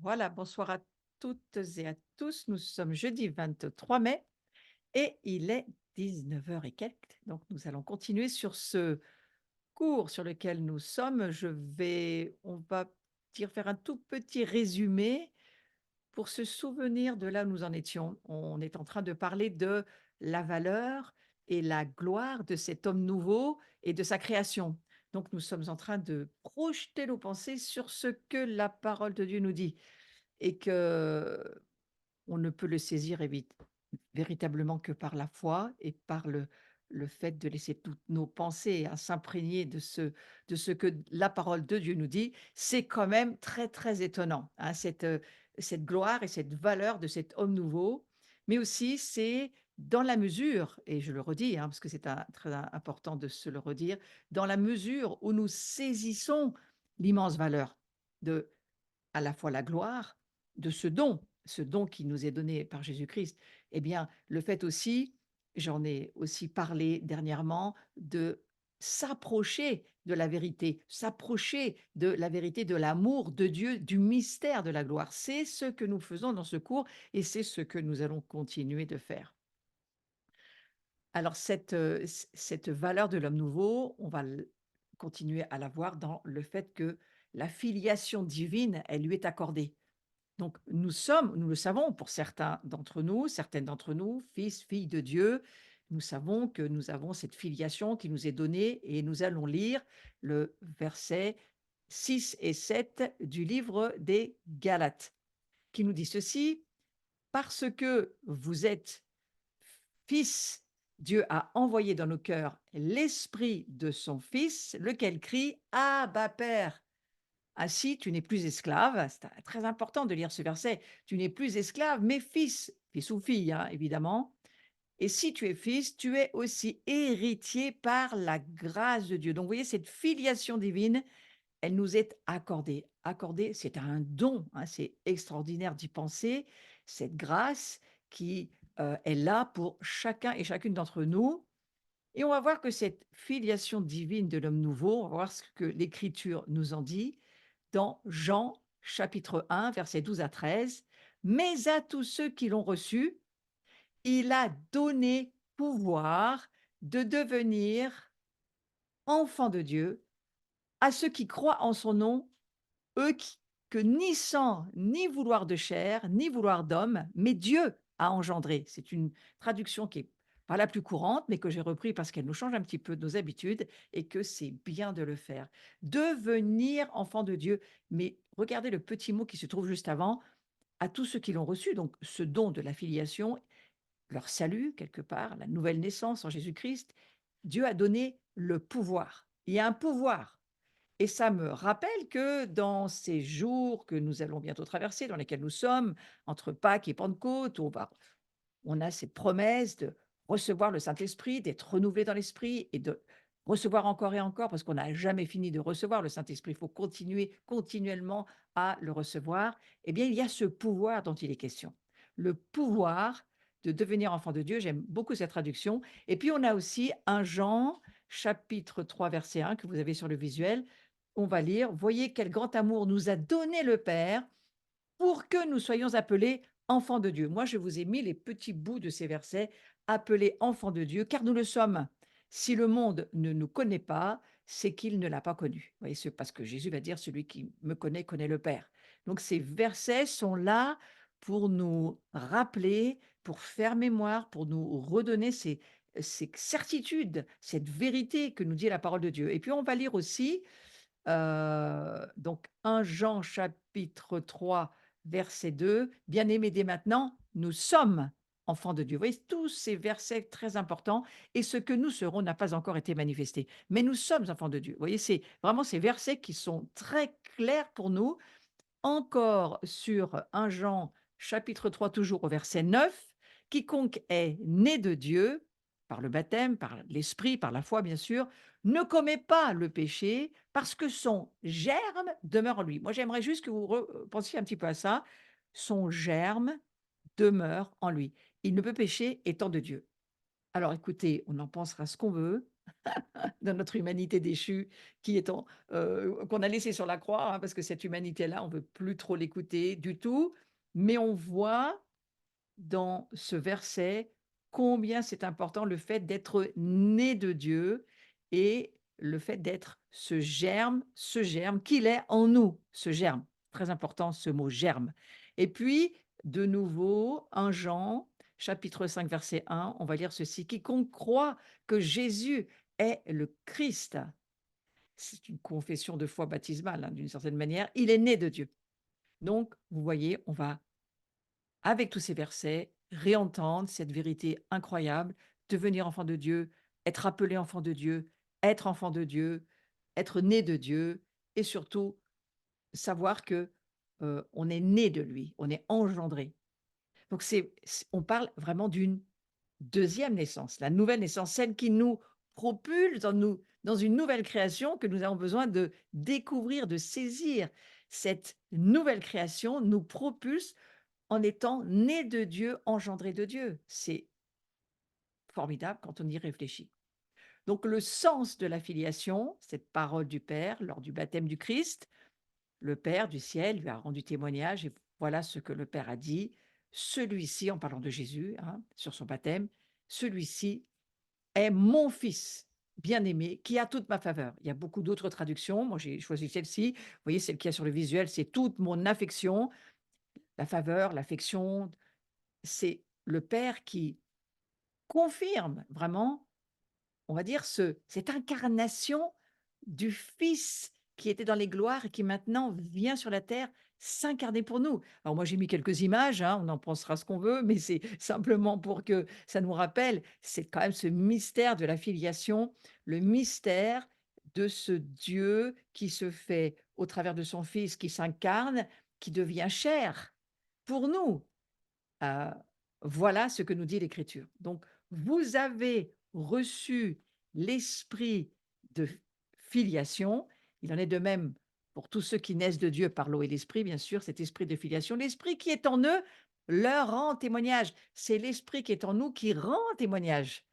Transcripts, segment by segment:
Voilà, bonsoir à toutes et à tous. Nous sommes jeudi 23 mai et il est 19 heures et quelques. Donc, nous allons continuer sur ce cours sur lequel nous sommes. On va dire, faire un tout petit résumé pour se souvenir de là où nous en étions. On est en train de parler de la valeur et la gloire de cet homme nouveau et de sa création. Donc, nous sommes en train de projeter nos pensées sur ce que la parole de Dieu nous dit et que on ne peut le saisir véritablement que par la foi et par le fait de laisser toutes nos pensées à s'imprégner de ce que la parole de Dieu nous dit. C'est quand même très, très étonnant, hein, cette gloire et cette valeur de cet homme nouveau. Mais aussi, c'est dans la mesure, et je le redis, hein, parce que c'est très important de se le redire, dans la mesure où nous saisissons l'immense valeur de à la fois la gloire de ce don qui nous est donné par Jésus-Christ. Eh bien, le fait aussi, j'en ai aussi parlé dernièrement, de s'approcher de la vérité de l'amour de Dieu, du mystère de la gloire. C'est ce que nous faisons dans ce cours et c'est ce que nous allons continuer de faire. Alors cette valeur de l'homme nouveau, on va continuer à la voir dans le fait que la filiation divine, elle lui est accordée. Donc nous le savons pour certaines d'entre nous, fils, filles de Dieu, nous savons que nous avons cette filiation qui nous est donnée et nous allons lire le verset 6 et 7 du livre des Galates, qui nous dit ceci: «Parce que vous êtes fils, Dieu a envoyé dans nos cœurs l'esprit de son Fils, lequel crie: Abba, Père!» Ainsi, tu n'es plus esclave, c'est très important de lire ce verset, tu n'es plus esclave, mais fils, fils ou fille, hein, évidemment. Et si tu es fils, tu es aussi héritier par la grâce de Dieu. Donc, vous voyez, cette filiation divine, elle nous est accordée. Accordée, c'est un don, hein, c'est extraordinaire d'y penser, cette grâce qui est là pour chacun et chacune d'entre nous. Et on va voir que cette filiation divine de l'homme nouveau, on va voir ce que l'Écriture nous en dit dans Jean chapitre 1, versets 12 à 13. Mais à tous ceux qui l'ont reçu, il a donné pouvoir de devenir enfants de Dieu, à ceux qui croient en son nom, que ni sang, ni vouloir de chair, ni vouloir d'homme, mais Dieu a engendré. C'est une traduction qui est pas la plus courante, mais que j'ai repris parce qu'elle nous change un petit peu de nos habitudes et que c'est bien de le faire. Devenir enfant de Dieu. Mais regardez le petit mot qui se trouve juste avant, à tous ceux qui l'ont reçu, donc ce don de la filiation, leur salut quelque part, la nouvelle naissance en Jésus-Christ, Dieu a donné le pouvoir. Il y a un pouvoir et ça me rappelle que dans ces jours que nous allons bientôt traverser, dans lesquels nous sommes, entre Pâques et Pentecôte, on a cette promesse de recevoir le Saint-Esprit, d'être renouvelé dans l'esprit et de recevoir encore et encore, parce qu'on n'a jamais fini de recevoir le Saint-Esprit, il faut continuer continuellement à le recevoir. Eh bien, il y a ce pouvoir dont il est question. Le pouvoir de devenir enfant de Dieu, j'aime beaucoup cette traduction. Et puis, on a aussi un Jean, chapitre 3, verset 1, que vous avez sur le visuel. On va lire: «Voyez quel grand amour nous a donné le Père pour que nous soyons appelés enfants de Dieu.» Moi, je vous ai mis les petits bouts de ces versets, appelés enfants de Dieu, car nous le sommes. Si le monde ne nous connaît pas, c'est qu'il ne l'a pas connu. Vous voyez, c'est parce que Jésus va dire: «Celui qui me connaît le Père.» Donc ces versets sont là pour nous rappeler, pour faire mémoire, pour nous redonner ces certitudes, cette vérité que nous dit la parole de Dieu. Et puis on va lire aussi donc 1 Jean chapitre 3 verset 2: «Bien-aimés, dès maintenant, nous sommes enfants de Dieu.» Vous voyez, tous ces versets très importants, et ce que nous serons n'a pas encore été manifesté, mais nous sommes enfants de Dieu. Vous voyez, c'est vraiment ces versets qui sont très clairs pour nous. Encore sur 1 Jean chapitre 3 toujours au verset 9: «Quiconque est né de Dieu, par le baptême, par l'esprit, par la foi bien sûr, ne commet pas le péché parce que son germe demeure en lui.» Moi, j'aimerais juste que vous pensiez un petit peu à ça. Son germe demeure en lui. Il ne peut pécher étant de Dieu. Alors écoutez, on en pensera ce qu'on veut. de notre humanité déchue qui est qu'on a laissée sur la croix, hein, parce que cette humanité-là, on veut plus trop l'écouter du tout. Mais on voit dans ce verset combien c'est important le fait d'être né de Dieu et le fait d'être ce germe qu'il est en nous, ce germe. Très important ce mot germe. Et puis, de nouveau, 1 Jean, chapitre 5, verset 1, on va lire ceci: «Quiconque croit que Jésus est le Christ», c'est une confession de foi baptismale, hein, d'une certaine manière, il est né de Dieu. Donc, vous voyez, on va avec tous ces versets, réentendre cette vérité incroyable, devenir enfant de Dieu, être appelé enfant de Dieu, être né de Dieu et surtout savoir que, on est né de lui, on est engendré. Donc on parle vraiment d'une deuxième naissance, la nouvelle naissance, celle qui nous propulse dans une nouvelle création que nous avons besoin de découvrir, de saisir. Cette nouvelle création nous propulse en étant né de Dieu, engendré de Dieu. C'est formidable quand on y réfléchit. Donc le sens de la filiation, cette parole du Père lors du baptême du Christ, le Père du ciel lui a rendu témoignage et voilà ce que le Père a dit. Celui-ci, en parlant de Jésus, hein, sur son baptême, celui-ci est mon fils bien-aimé qui a toute ma faveur. Il y a beaucoup d'autres traductions. Moi, j'ai choisi celle-ci. Vous voyez, celle qu'il y a sur le visuel, c'est toute mon affection, la faveur, l'affection. C'est le Père qui confirme vraiment, on va dire, cette incarnation du Fils qui était dans les gloires et qui maintenant vient sur la terre s'incarner pour nous. Alors moi j'ai mis quelques images, hein, on en pensera ce qu'on veut, mais c'est simplement pour que ça nous rappelle, c'est quand même ce mystère de la filiation, le mystère de ce Dieu qui se fait au travers de son Fils, qui s'incarne, qui devient chair pour nous. Heu, voilà ce que nous dit l'Écriture. Donc, vous avez reçu l'esprit de filiation. Il en est de même pour tous ceux qui naissent de Dieu par l'eau et l'esprit, bien sûr, cet esprit de filiation. L'esprit qui est en eux leur rend témoignage. C'est l'esprit qui est en nous qui rend témoignage,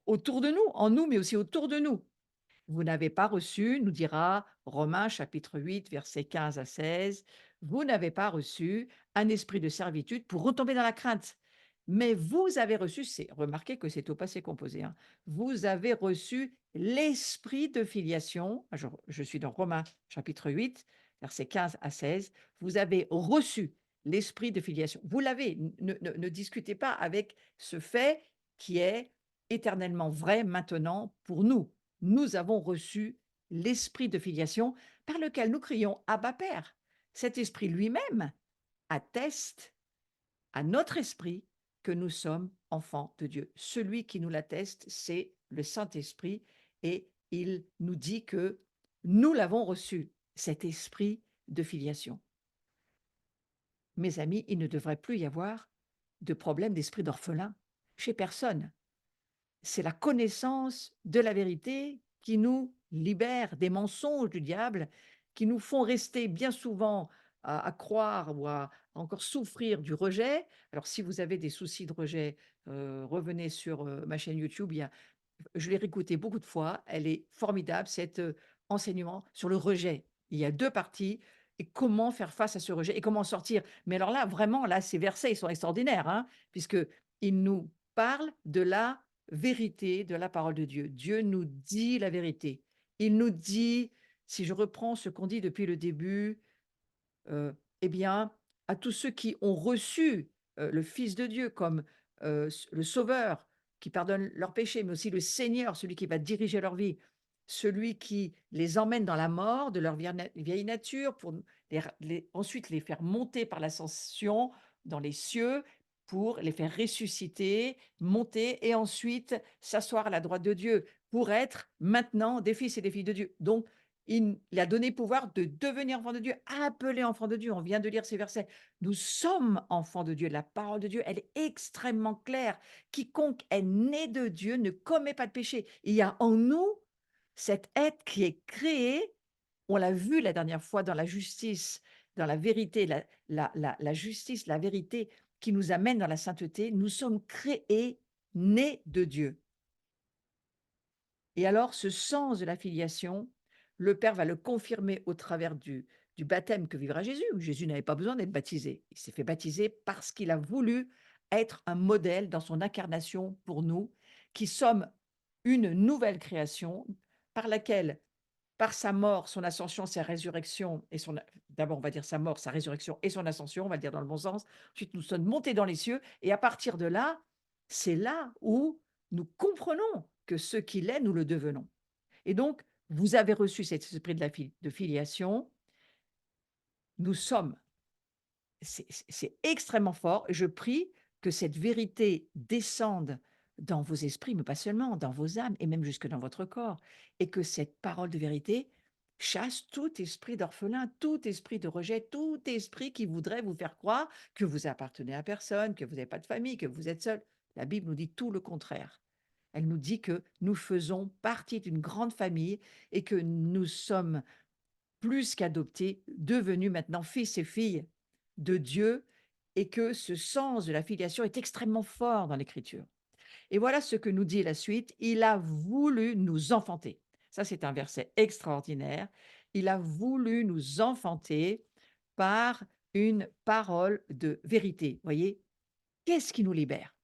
autour de nous, en nous, mais aussi autour de nous. Vous n'avez pas reçu, nous dira Romains chapitre 8, versets 15 à 16, vous n'avez pas reçu un esprit de servitude pour retomber dans la crainte. Mais vous avez reçu, remarquez que c'est au passé composé, hein, vous avez reçu l'esprit de filiation. Je suis dans Romains chapitre 8, versets 15 à 16. Vous avez reçu l'esprit de filiation. Vous l'avez. Ne discutez pas avec ce fait qui est éternellement vrai maintenant pour nous. Nous avons reçu l'esprit de filiation par lequel nous crions Abba Père. Cet esprit lui-même atteste à notre esprit que nous sommes enfants de Dieu. Celui qui nous l'atteste, c'est le Saint-Esprit et il nous dit que nous l'avons reçu, cet esprit de filiation. Mes amis, il ne devrait plus y avoir de problème d'esprit d'orphelin chez personne. C'est la connaissance de la vérité qui nous libère des mensonges du diable, qui nous font rester bien souvent à croire ou à encore souffrir du rejet. Alors si vous avez des soucis de rejet, revenez sur, ma chaîne YouTube, je l'ai réécoutée beaucoup de fois, elle est formidable, cet, enseignement sur le rejet. Il y a 2 parties et comment faire face à ce rejet et comment en sortir. Mais alors là, vraiment, là, ces versets, ils sont extraordinaires, hein, puisqu'ils nous parlent de la vérité de la parole de Dieu. Dieu nous dit la vérité. Il nous dit, si je reprends ce qu'on dit depuis le début, eh bien, à tous ceux qui ont reçu, le Fils de Dieu comme, le Sauveur, qui pardonne leurs péchés, mais aussi le Seigneur, celui qui va diriger leur vie, celui qui les emmène dans la mort de leur vieille nature pour ensuite les faire monter par l'ascension dans les cieux, pour les faire ressusciter, monter et ensuite s'asseoir à la droite de Dieu, pour être maintenant des fils et des filles de Dieu. Donc il a donné pouvoir de devenir enfant de Dieu, appelé enfant de Dieu. On vient de lire ces versets. Nous sommes enfants de Dieu. La parole de Dieu, elle est extrêmement claire. Quiconque est né de Dieu ne commet pas de péché. Il y a en nous cet être qui est créé. On l'a vu la dernière fois dans la justice, dans la vérité, la justice, la vérité qui nous amène dans la sainteté. Nous sommes créés, nés de Dieu. Et alors, ce sens de la filiation, le Père va le confirmer au travers du baptême que vivra Jésus. Jésus n'avait pas besoin d'être baptisé. Il s'est fait baptiser parce qu'il a voulu être un modèle dans son incarnation pour nous, qui sommes une nouvelle création par laquelle, par sa mort, son ascension, sa résurrection et son d'abord, on va dire sa mort, sa résurrection et son ascension, on va le dire dans le bon sens. Ensuite, nous sommes montés dans les cieux et à partir de là, c'est là où nous comprenons que ce qu'il est, nous le devenons. Et donc, vous avez reçu cet esprit de la de filiation. Nous sommes c'est extrêmement fort. Je prie que cette vérité descende dans vos esprits, mais pas seulement, dans vos âmes et même jusque dans votre corps. Et que cette parole de vérité chasse tout esprit d'orphelin, tout esprit de rejet, tout esprit qui voudrait vous faire croire que vous appartenez à personne, que vous n'avez pas de famille, que vous êtes seul. La Bible nous dit tout le contraire. Elle nous dit que nous faisons partie d'une grande famille et que nous sommes plus qu'adoptés, devenus maintenant fils et filles de Dieu et que ce sens de la filiation est extrêmement fort dans l'Écriture. Et voilà ce que nous dit la suite. Il a voulu nous enfanter. Ça, c'est un verset extraordinaire. Il a voulu nous enfanter par une parole de vérité. Voyez, qu'est-ce qui nous libère?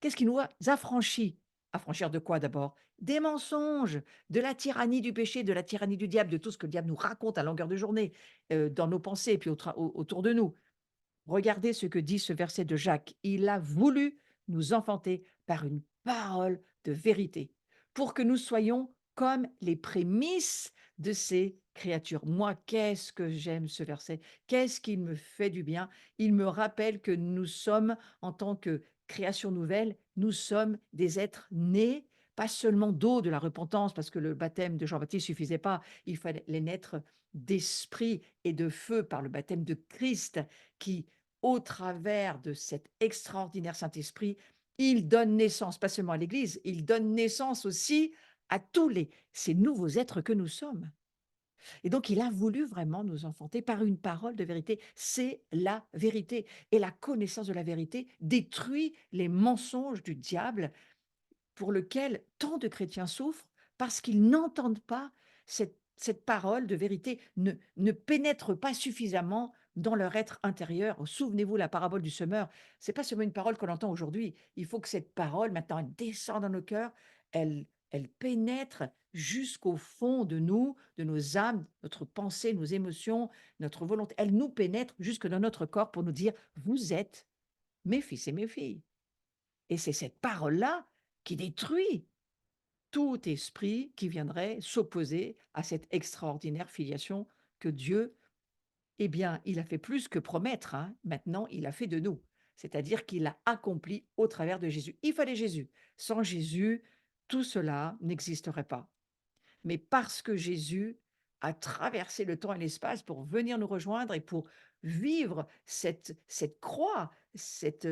Qu'est-ce qui nous affranchit? Affranchir de quoi d'abord? Des mensonges, de la tyrannie du péché, de la tyrannie du diable, de tout ce que le diable nous raconte à longueur de journée, dans nos pensées et puis autour de nous. Regardez ce que dit ce verset de Jacques. Il a voulu nous enfanter par une parole de vérité, pour que nous soyons comme les prémices de ces créatures. Moi, qu'est-ce que j'aime ce verset. Qu'est-ce qu'il me fait du bien. Il me rappelle que nous sommes, en tant que création nouvelle, nous sommes des êtres nés, pas seulement d'eau, de la repentance, parce que le baptême de Jean-Baptiste suffisait pas. Il fallait les naître d'esprit et de feu par le baptême de Christ qui, au travers de cet extraordinaire Saint-Esprit, il donne naissance, pas seulement à l'Église, il donne naissance aussi à tous ces nouveaux êtres que nous sommes. Et donc, il a voulu vraiment nous enfanter par une parole de vérité. C'est la vérité. Et la connaissance de la vérité détruit les mensonges du diable pour lequel tant de chrétiens souffrent parce qu'ils n'entendent pas cette parole de vérité, ne pénètre pas suffisamment dans leur être intérieur. Souvenez-vous, la parabole du semeur, c'est pas seulement une parole qu'on entend aujourd'hui. Il faut que cette parole, maintenant, elle descende dans nos cœurs, elle pénètre jusqu'au fond de nous, de nos âmes, notre pensée, nos émotions, notre volonté. Elle nous pénètre jusque dans notre corps pour nous dire, vous êtes mes fils et mes filles. Et c'est cette parole-là qui détruit tout esprit qui viendrait s'opposer à cette extraordinaire filiation que Dieu, eh bien, il a fait plus que promettre, hein. Maintenant, il a fait de nous. C'est-à-dire qu'il l'a accompli au travers de Jésus. Il fallait Jésus. Sans Jésus, tout cela n'existerait pas. Mais parce que Jésus a traversé le temps et l'espace pour venir nous rejoindre et pour vivre cette croix, cet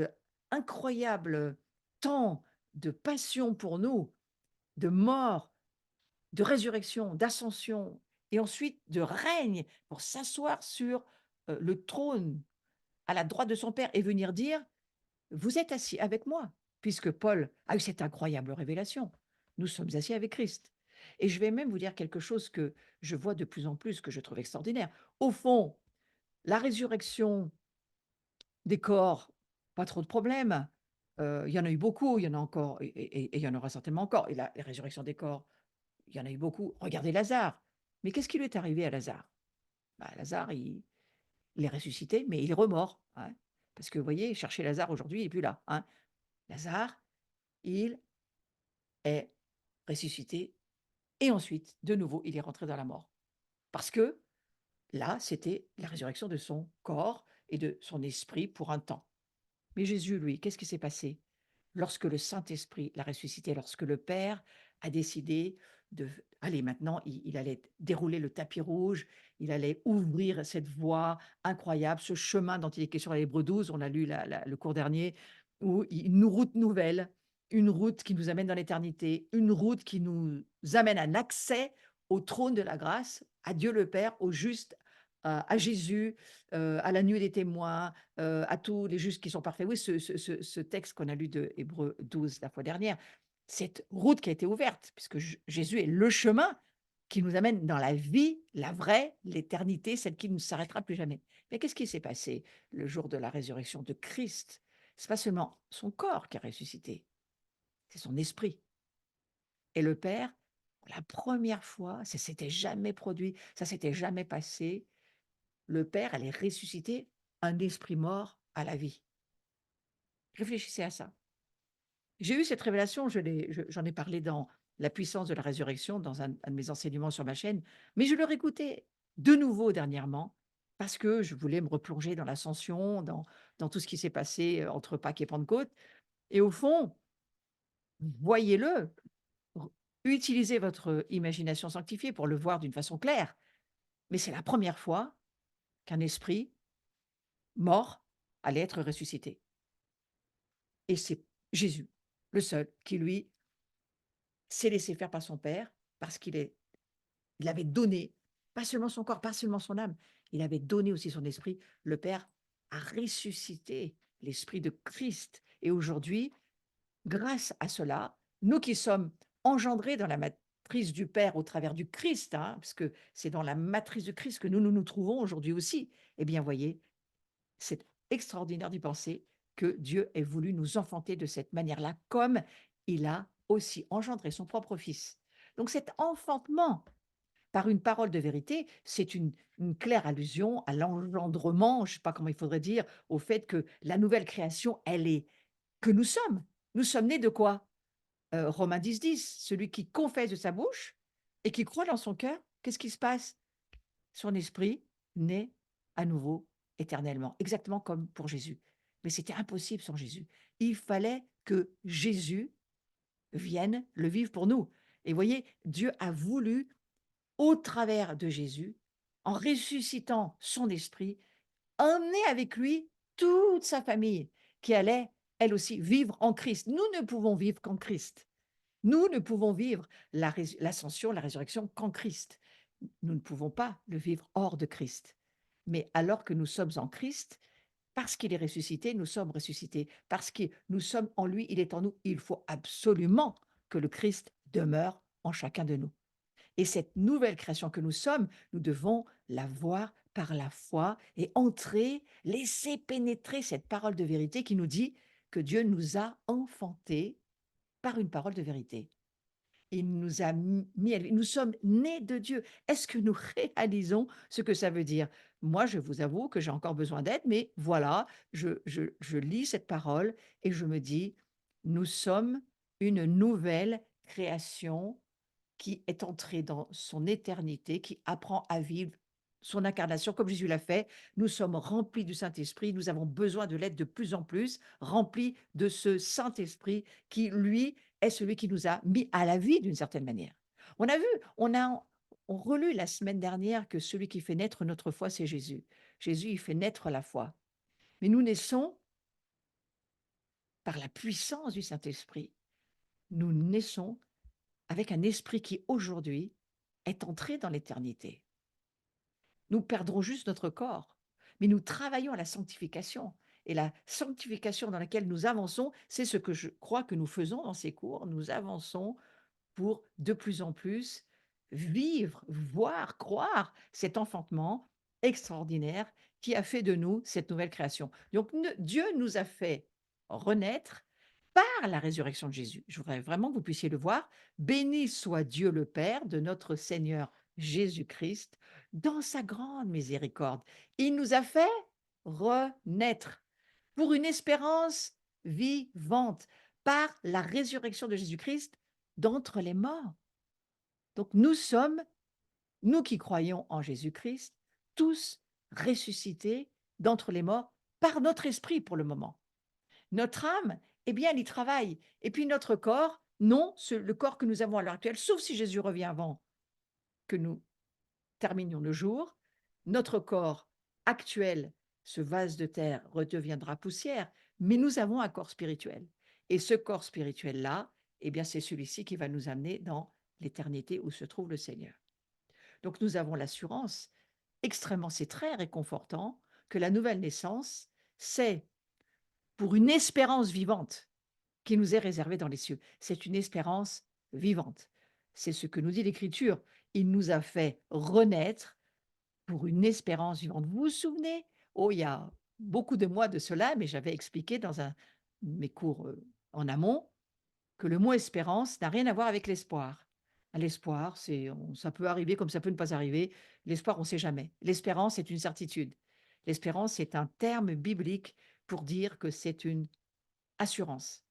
incroyable temps de passion pour nous, de mort, de résurrection, d'ascension et ensuite de règne pour s'asseoir sur le trône à la droite de son Père et venir dire, vous êtes assis avec moi, puisque Paul a eu cette incroyable révélation. Nous sommes assis avec Christ. Et je vais même vous dire quelque chose que je vois de plus en plus, que je trouve extraordinaire. Au fond, la résurrection des corps, pas trop de problèmes. Il y en a eu beaucoup, il y en a encore et il y en aura certainement encore. Et la résurrection des corps, il y en a eu beaucoup. Regardez Lazare. Mais qu'est-ce qui lui est arrivé à Lazare? Bah, Lazare, il est ressuscité, mais il est remort, hein. Parce que vous voyez, cherchez Lazare aujourd'hui, il n'est plus là, hein. Lazare, il est ressuscité et ensuite, de nouveau, il est rentré dans la mort. Parce que là, c'était la résurrection de son corps et de son esprit pour un temps. Mais Jésus, lui, qu'est-ce qui s'est passé? Lorsque le Saint-Esprit l'a ressuscité, lorsque le Père a décidé de allez, maintenant, il allait dérouler le tapis rouge, il allait ouvrir cette voie incroyable, ce chemin dont il est question à l'Hébreux 12, on a lu le cours dernier, où une route nouvelle, une route qui nous amène dans l'éternité, une route qui nous amène un accès au trône de la grâce, à Dieu le Père, au juste, à Jésus, à la nuée des témoins, à tous les justes qui sont parfaits. Oui, ce texte qu'on a lu de Hébreux 12 la fois dernière, cette route qui a été ouverte, puisque Jésus est le chemin qui nous amène dans la vie, la vraie, l'éternité, celle qui ne s'arrêtera plus jamais. Mais qu'est-ce qui s'est passé le jour de la résurrection de Christ? C'est pas seulement son corps qui a ressuscité, c'est son esprit. Et le Père, pour la première fois, ça s'était jamais produit, ça s'était jamais passé, le Père allait ressusciter un esprit mort à la vie. Réfléchissez à ça. J'ai eu cette révélation, j'en ai parlé dans La puissance de la résurrection, dans un de mes enseignements sur ma chaîne, mais je le réécoutais de nouveau dernièrement parce que je voulais me replonger dans l'ascension, dans tout ce qui s'est passé entre Pâques et Pentecôte. Et au fond, voyez-le, utilisez votre imagination sanctifiée pour le voir d'une façon claire, mais c'est la première fois qu'un esprit mort allait être ressuscité. Et c'est Jésus, le seul, qui lui s'est laissé faire par son Père parce il avait donné, pas seulement son corps, pas seulement son âme, il avait donné aussi son esprit. Le Père a ressuscité l'esprit de Christ. Et aujourd'hui, grâce à cela, nous qui sommes engendrés dans la matrice du Père au travers du Christ, hein, parce que c'est dans la matrice du Christ que nous nous trouvons aujourd'hui aussi, eh bien, voyez, c'est extraordinaire d'y penser que Dieu ait voulu nous enfanter de cette manière-là, comme il a aussi engendré son propre Fils. Donc cet enfantement par une parole de vérité, c'est une claire allusion à l'engendrement, je ne sais pas comment il faudrait dire, au fait que la nouvelle création, elle est que nous sommes. Nous sommes nés de quoi? Romains 10, celui qui confesse de sa bouche et qui croit dans son cœur, qu'est-ce qui se passe? Son esprit naît à nouveau éternellement, exactement comme pour Jésus. Mais c'était impossible sans Jésus. Il fallait que Jésus vienne le vivre pour nous. Et voyez, Dieu a voulu, au travers de Jésus, en ressuscitant son esprit, emmener avec lui toute sa famille qui allait, elle aussi, vivre en Christ. Nous ne pouvons vivre qu'en Christ. Nous ne pouvons vivre l'ascension, la résurrection qu'en Christ. Nous ne pouvons pas le vivre hors de Christ. Mais alors que nous sommes en Christ, parce qu'il est ressuscité, nous sommes ressuscités. Parce que nous sommes en lui, il est en nous. Il faut absolument que le Christ demeure en chacun de nous. Et cette nouvelle création que nous sommes, nous devons la voir par la foi et entrer, laisser pénétrer cette parole de vérité qui nous dit que Dieu nous a enfantés par une parole de vérité. Il nous a mis à lui. Nous sommes nés de Dieu. Est-ce que nous réalisons ce que ça veut dire? Moi, je vous avoue que j'ai encore besoin d'aide, mais voilà, je lis cette parole et je me dis, nous sommes une nouvelle création qui est entrée dans son éternité, qui apprend à vivre son incarnation comme Jésus l'a fait. Nous sommes remplis du Saint-Esprit. Nous avons besoin de l'être de plus en plus, remplis de ce Saint-Esprit qui, lui, est celui qui nous a mis à la vie d'une certaine manière. On a vu, on relu la semaine dernière que celui qui fait naître notre foi, c'est Jésus. Jésus, il fait naître la foi. Mais nous naissons par la puissance du Saint-Esprit. Nous naissons avec un esprit qui, aujourd'hui, est entré dans l'éternité. Nous perdrons juste notre corps, mais nous travaillons à la sanctification. Et la sanctification dans laquelle nous avançons, c'est ce que je crois que nous faisons dans ces cours. Nous avançons pour de plus en plus vivre, voir, croire cet enfantement extraordinaire qui a fait de nous cette nouvelle création. Donc Dieu nous a fait renaître par la résurrection de Jésus. Je voudrais vraiment que vous puissiez le voir. Béni soit Dieu le Père de notre Seigneur Jésus-Christ dans sa grande miséricorde. Il nous a fait renaître pour une espérance vivante par la résurrection de Jésus-Christ d'entre les morts. Donc nous sommes, nous qui croyons en Jésus-Christ, tous ressuscités d'entre les morts par notre esprit pour le moment. Notre âme, eh bien, elle y travaille. Et puis notre corps, non, le corps que nous avons à l'heure actuelle, sauf si Jésus revient avant que nous terminions le jour, notre corps actuel, ce vase de terre, redeviendra poussière, mais nous avons un corps spirituel. Et ce corps spirituel-là, eh bien, c'est celui-ci qui va nous amener dans l'éternité où se trouve le Seigneur. Donc nous avons l'assurance extrêmement, c'est très réconfortant, que la nouvelle naissance, c'est pour une espérance vivante qui nous est réservé dans les cieux. C'est une espérance vivante. C'est ce que nous dit l'Écriture. Il nous a fait renaître pour une espérance vivante. Vous vous souvenez? Oh, il y a beaucoup de mois de cela, mais j'avais expliqué dans un de mes cours, en amont, que le mot espérance n'a rien à voir avec l'espoir. L'espoir, ça peut arriver comme ça peut ne pas arriver. L'espoir, on ne sait jamais. L'espérance, c'est une certitude. L'espérance, c'est un terme biblique pour dire que c'est une assurance.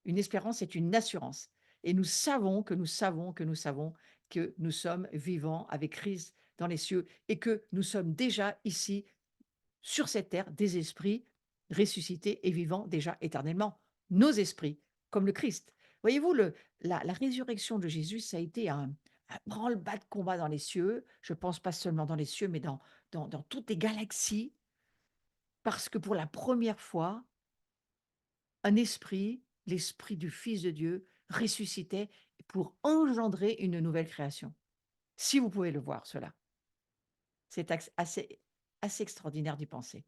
Une espérance, c'est une assurance. Et nous savons que nous savons que nous savons que nous sommes vivants avec Christ dans les cieux et que nous sommes déjà ici, sur cette terre, des esprits ressuscités et vivants déjà éternellement. Nos esprits, comme le Christ. Voyez-vous, la résurrection de Jésus, ça a été un branle-bas de combat dans les cieux. Je pense pas seulement dans les cieux, mais dans toutes les galaxies, parce que pour la première fois, un esprit, l'esprit du Fils de Dieu, ressuscitait pour engendrer une nouvelle création. Si vous pouvez le voir, cela, c'est assez extraordinaire d'y penser.